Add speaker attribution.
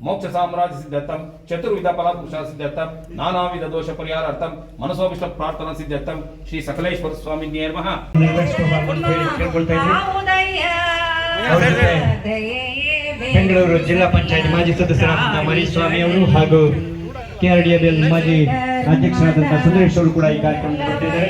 Speaker 1: ಮೋಕ್ಷ ಸಾಮ್ರಾಜ್ಯ ಸಿದ್ಧರ್ಥಂ ಚತುರ್ವಿಧ ಫಲಪುರುಷ ಸಿದ್ಧರ್ಥಂ ನಾನಾವಿಧ ದೋಷ ಪರಿಹಾರಾರ್ಥಂ ಮನಸೋಭಿಷ್ಟ ಪ್ರಾರ್ಥನಾ ಸಿದ್ಧರ್ಥಂ ಶ್ರೀ ಸಕಲೇಶ್ವರ ಸ್ವಾಮಿ ನಮಃ.
Speaker 2: ಬೆಂಗಳೂರು ಜಿಲ್ಲಾ ಪಂಚಾಯತ್ ಮಾಜಿ ಸದಸ್ಯರಾದಂತಹ ಮರಿಸ್ವಾಮಿ ಅವರು ಹಾಗೂ KRDA ಮಾಜಿ ಅಧ್ಯಕ್ಷರಾದಂತಹ ಸುಂದರೇಶ್ ಅವರು ಕೂಡ ಈ ಕಾರ್ಯಕ್ರಮಕ್ಕೆ ಬರ್ತಿದ್ದಾರೆ.